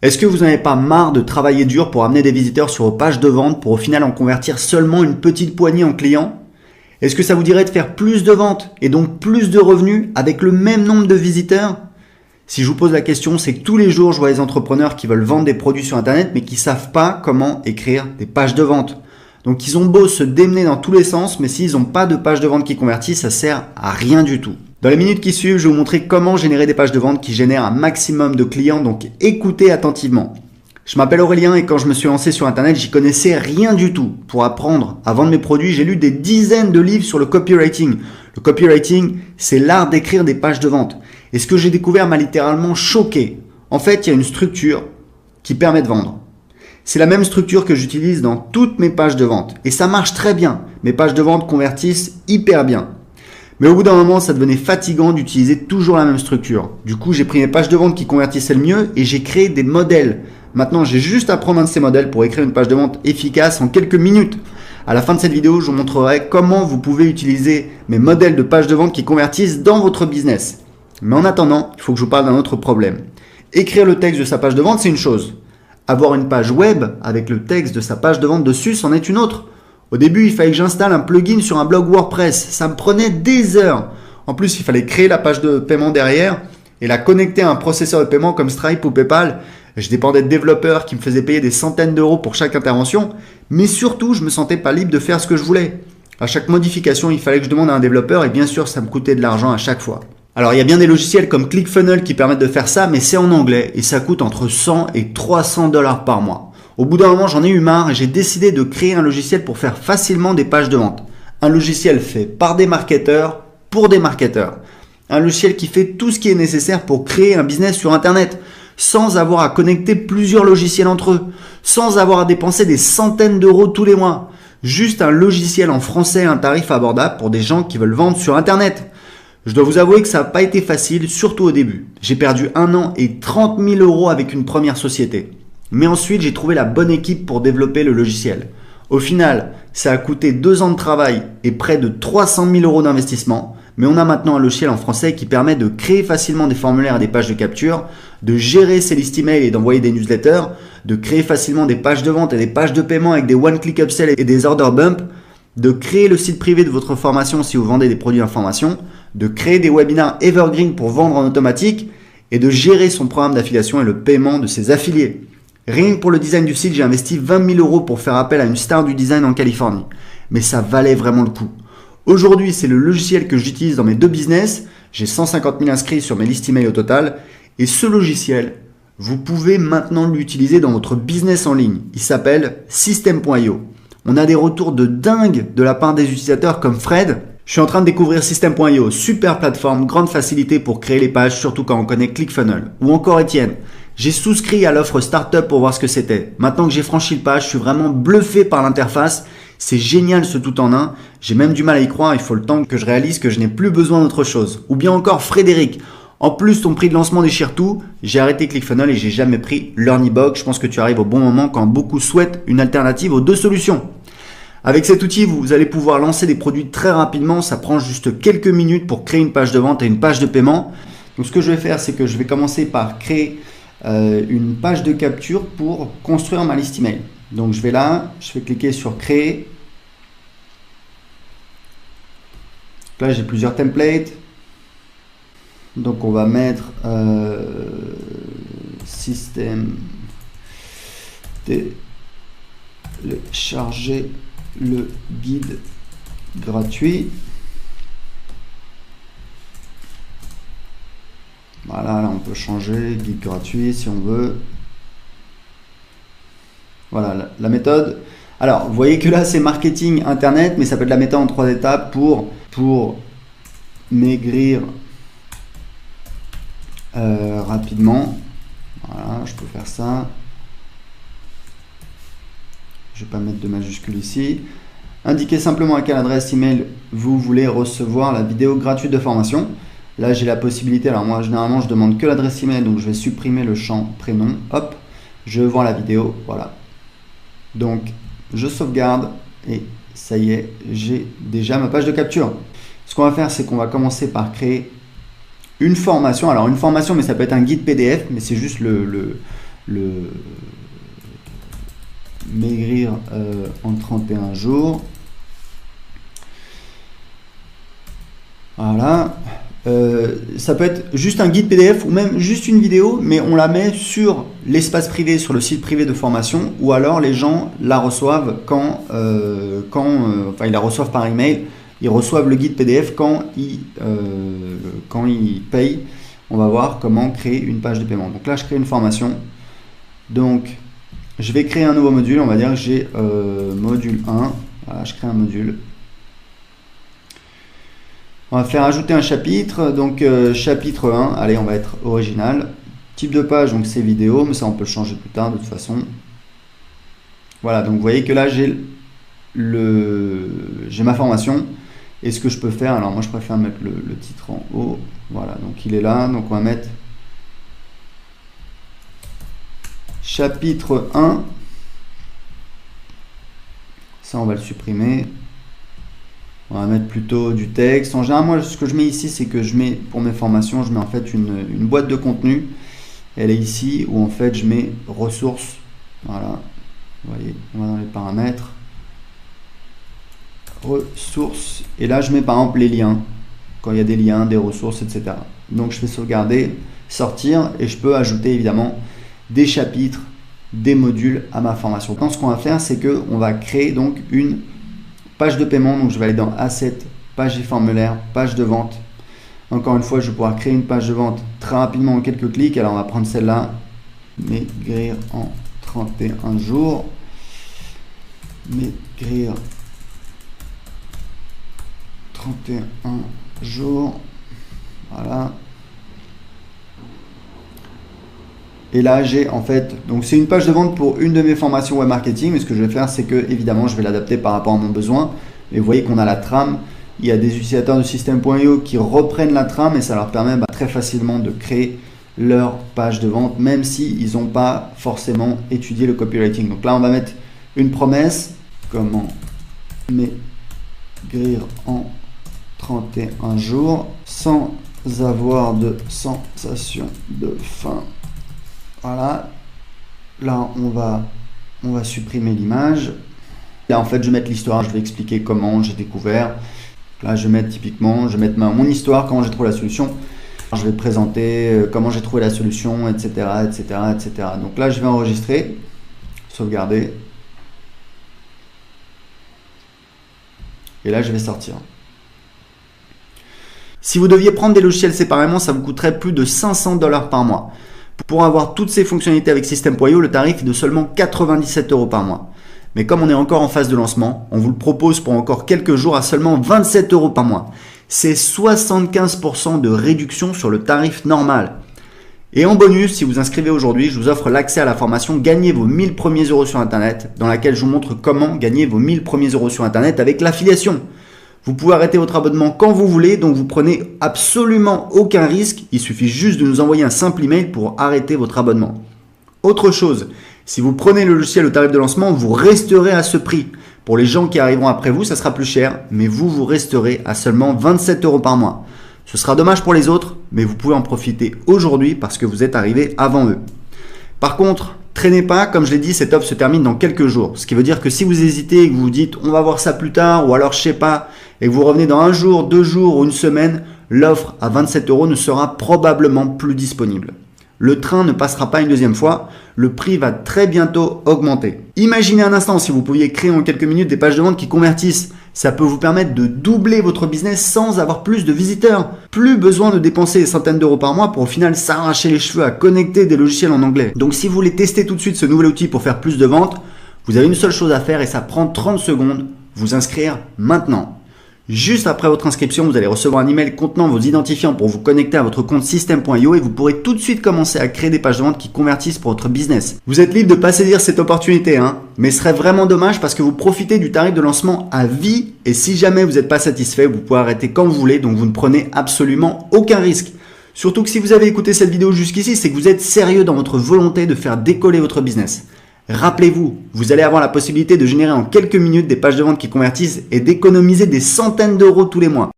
Est-ce que vous n'en avez pas marre de travailler dur pour amener des visiteurs sur vos pages de vente pour au final en convertir seulement une petite poignée en clients? Est-ce que ça vous dirait de faire plus de ventes et donc plus de revenus avec le même nombre de visiteurs? Si je vous pose la question, c'est que tous les jours, je vois des entrepreneurs qui veulent vendre des produits sur Internet mais qui ne savent pas comment écrire des pages de vente. Donc ils ont beau se démener dans tous les sens, mais s'ils n'ont pas de page de vente qui convertit, ça sert à rien du tout. Dans les minutes qui suivent, je vais vous montrer comment générer des pages de vente qui génèrent un maximum de clients, donc écoutez attentivement. Je m'appelle Aurélien et quand je me suis lancé sur Internet, j'y connaissais rien du tout. Pour apprendre à vendre mes produits, j'ai lu des dizaines de livres sur le copywriting. Le copywriting, c'est l'art d'écrire des pages de vente. Et ce que j'ai découvert m'a littéralement choqué. En fait, il y a une structure qui permet de vendre. C'est la même structure que j'utilise dans toutes mes pages de vente. Et ça marche très bien. Mes pages de vente convertissent hyper bien. Mais au bout d'un moment, ça devenait fatigant d'utiliser toujours la même structure. Du coup, j'ai pris mes pages de vente qui convertissaient le mieux et j'ai créé des modèles. Maintenant, j'ai juste à prendre un de ces modèles pour écrire une page de vente efficace en quelques minutes. À la fin de cette vidéo, je vous montrerai comment vous pouvez utiliser mes modèles de pages de vente qui convertissent dans votre business. Mais en attendant, il faut que je vous parle d'un autre problème. Écrire le texte de sa page de vente, c'est une chose. Avoir une page web avec le texte de sa page de vente dessus, c'en est une autre. Au début, il fallait que j'installe un plugin sur un blog WordPress. Ça me prenait des heures. En plus, il fallait créer la page de paiement derrière et la connecter à un processeur de paiement comme Stripe ou PayPal. Je dépendais de développeurs qui me faisaient payer des centaines d'euros pour chaque intervention. Mais surtout, je ne me sentais pas libre de faire ce que je voulais. À chaque modification, il fallait que je demande à un développeur et bien sûr, ça me coûtait de l'argent à chaque fois. Alors, il y a bien des logiciels comme ClickFunnels qui permettent de faire ça, mais c'est en anglais et ça coûte entre 100 et 300 $ par mois. Au bout d'un moment, j'en ai eu marre et j'ai décidé de créer un logiciel pour faire facilement des pages de vente. Un logiciel fait par des marketeurs pour des marketeurs. Un logiciel qui fait tout ce qui est nécessaire pour créer un business sur Internet, sans avoir à connecter plusieurs logiciels entre eux, sans avoir à dépenser des centaines d'euros tous les mois. Juste un logiciel en français à un tarif abordable pour des gens qui veulent vendre sur Internet. Je dois vous avouer que ça n'a pas été facile, surtout au début. J'ai perdu 1 an et 30 000 € avec une première société. Mais ensuite, j'ai trouvé la bonne équipe pour développer le logiciel. Au final, ça a coûté 2 ans de travail et près de 300 000 € d'investissement. Mais on a maintenant un logiciel en français qui permet de créer facilement des formulaires et des pages de capture, de gérer ses listes email et d'envoyer des newsletters, de créer facilement des pages de vente et des pages de paiement avec des one-click upsell et des order bump, de créer le site privé de votre formation si vous vendez des produits d'information, de créer des webinars evergreen pour vendre en automatique et de gérer son programme d'affiliation et le paiement de ses affiliés. Rien que pour le design du site, j'ai investi 20 000 € pour faire appel à une star du design en Californie. Mais ça valait vraiment le coup. Aujourd'hui, c'est le logiciel que j'utilise dans mes 2 business. J'ai 150 000 inscrits sur mes listes email au total. Et ce logiciel, vous pouvez maintenant l'utiliser dans votre business en ligne. Il s'appelle System.io. On a des retours de dingue de la part des utilisateurs comme Fred. Je suis en train de découvrir System.io, super plateforme, grande facilité pour créer les pages, surtout quand on connaît ClickFunnels. Ou encore Étienne. J'ai souscrit à l'offre Startup pour voir ce que c'était. Maintenant que j'ai franchi le pas, je suis vraiment bluffé par l'interface. C'est génial ce tout en un. J'ai même du mal à y croire. Il faut le temps que je réalise que je n'ai plus besoin d'autre chose. Ou bien encore Frédéric. En plus, ton prix de lancement déchire tout. J'ai arrêté ClickFunnels et j'ai jamais pris LearnyBox. Je pense que tu arrives au bon moment quand beaucoup souhaitent une alternative aux 2 solutions. Avec cet outil, vous allez pouvoir lancer des produits très rapidement. Ça prend juste quelques minutes pour créer une page de vente et une page de paiement. Donc, ce que je vais faire, c'est que je vais commencer par créer une page de capture pour construire ma liste email. Donc je vais là, je vais cliquer sur créer. Là j'ai plusieurs templates. Donc on va mettre système télécharger le guide gratuit. Voilà, là on peut changer, guide gratuit si on veut. Voilà la méthode. Alors, vous voyez que là c'est marketing internet, mais ça peut être la méthode en 3 étapes pour maigrir rapidement. Voilà, je peux faire ça. Je ne vais pas mettre de majuscule ici. Indiquez simplement à quelle adresse email vous voulez recevoir la vidéo gratuite de formation. Là, j'ai la possibilité, alors moi, généralement, je demande que l'adresse email, donc je vais supprimer le champ prénom. Hop, je vois la vidéo, voilà. Donc, je sauvegarde et ça y est, j'ai déjà ma page de capture. Ce qu'on va faire, c'est qu'on va commencer par créer une formation. Alors, une formation, mais ça peut être un guide PDF, mais c'est juste le maigrir en 31 jours. Voilà. Ça peut être juste un guide PDF ou même juste une vidéo, mais on la met sur l'espace privé, sur le site privé de formation, ou alors les gens la reçoivent enfin ils la reçoivent par email, ils reçoivent le guide PDF quand ils payent. On va voir comment créer une page de paiement. Donc là je crée une formation, donc je vais créer un nouveau module, on va dire que j'ai module 1, voilà, je crée un module. On va faire ajouter un chapitre, donc chapitre 1, allez on va être original. Type de page, donc c'est vidéo, mais ça on peut le changer plus tard de toute façon. Voilà, donc vous voyez que là j'ai ma formation. Et ce que je peux faire, alors moi je préfère mettre le titre en haut. Voilà, donc il est là, donc on va mettre chapitre 1. Ça on va le supprimer. On va mettre plutôt du texte. En général, moi, ce que je mets ici, c'est que je mets, pour mes formations, je mets en fait une boîte de contenu. Elle est ici, où en fait, je mets ressources. Voilà. Vous voyez, on va dans les paramètres. Ressources. Et là, je mets par exemple les liens. Quand il y a des liens, des ressources, etc. Donc, je fais sauvegarder, sortir, et je peux ajouter évidemment des chapitres, des modules à ma formation. Donc, ce qu'on va faire, c'est qu'on va créer donc une page de paiement. Donc je vais aller dans Assets, page et formulaire, page de vente. Encore une fois, je vais pouvoir créer une page de vente très rapidement en quelques clics. Alors on va prendre celle-là, maigrir en 31 jours. Maigrir 31 jours. Voilà. Et là, j'ai en fait, donc c'est une page de vente pour une de mes formations web marketing. Mais ce que je vais faire, c'est que évidemment, je vais l'adapter par rapport à mon besoin. Et vous voyez qu'on a la trame. Il y a des utilisateurs de System.io qui reprennent la trame et ça leur permet très facilement de créer leur page de vente, même s'ils n'ont pas forcément étudié le copywriting. Donc là, on va mettre une promesse. Comment maigrir en 31 jours sans avoir de sensation de faim. Voilà, là on va supprimer l'image. Là en fait je vais mettre l'histoire, je vais expliquer comment j'ai découvert. Là je vais mettre typiquement, je vais mettre mon histoire, comment j'ai trouvé la solution. Je vais présenter comment j'ai trouvé la solution, etc., etc., etc. Donc là je vais enregistrer, sauvegarder. Et là je vais sortir. Si vous deviez prendre des logiciels séparément, ça vous coûterait plus de 500 $ par mois. Pour avoir toutes ces fonctionnalités avec System.io, le tarif est de seulement 97 € par mois. Mais comme on est encore en phase de lancement, on vous le propose pour encore quelques jours à seulement 27 € par mois. C'est 75% de réduction sur le tarif normal. Et en bonus, si vous inscrivez aujourd'hui, je vous offre l'accès à la formation Gagner vos 1000 premiers euros sur Internet, dans laquelle je vous montre comment gagner vos 1000 premiers euros sur Internet avec l'affiliation. Vous pouvez arrêter votre abonnement quand vous voulez, donc vous prenez absolument aucun risque. Il suffit juste de nous envoyer un simple email pour arrêter votre abonnement. Autre chose, si vous prenez le logiciel au tarif de lancement, vous resterez à ce prix. Pour les gens qui arriveront après vous, ça sera plus cher, mais vous resterez à seulement 27 € par mois. Ce sera dommage pour les autres, mais vous pouvez en profiter aujourd'hui parce que vous êtes arrivé avant eux. Par contre, traînez pas, comme je l'ai dit, cette offre se termine dans quelques jours. Ce qui veut dire que si vous hésitez et que vous vous dites on va voir ça plus tard, ou alors je sais pas, et que vous revenez dans un jour, 2 jours ou une semaine, l'offre à 27 € ne sera probablement plus disponible. Le train ne passera pas une deuxième fois, le prix va très bientôt augmenter. Imaginez un instant si vous pouviez créer en quelques minutes des pages de vente qui convertissent. Ça peut vous permettre de doubler votre business sans avoir plus de visiteurs. Plus besoin de dépenser des centaines d'euros par mois pour au final s'arracher les cheveux à connecter des logiciels en anglais. Donc si vous voulez tester tout de suite ce nouvel outil pour faire plus de ventes, vous avez une seule chose à faire et ça prend 30 secondes, vous inscrire maintenant. Juste après votre inscription, vous allez recevoir un email contenant vos identifiants pour vous connecter à votre compte System.io et vous pourrez tout de suite commencer à créer des pages de vente qui convertissent pour votre business. Vous êtes libre de pas saisir cette opportunité, mais ce serait vraiment dommage parce que vous profitez du tarif de lancement à vie et si jamais vous n'êtes pas satisfait, vous pouvez arrêter quand vous voulez, donc vous ne prenez absolument aucun risque. Surtout que si vous avez écouté cette vidéo jusqu'ici, c'est que vous êtes sérieux dans votre volonté de faire décoller votre business. Rappelez-vous, vous allez avoir la possibilité de générer en quelques minutes des pages de vente qui convertissent et d'économiser des centaines d'euros tous les mois.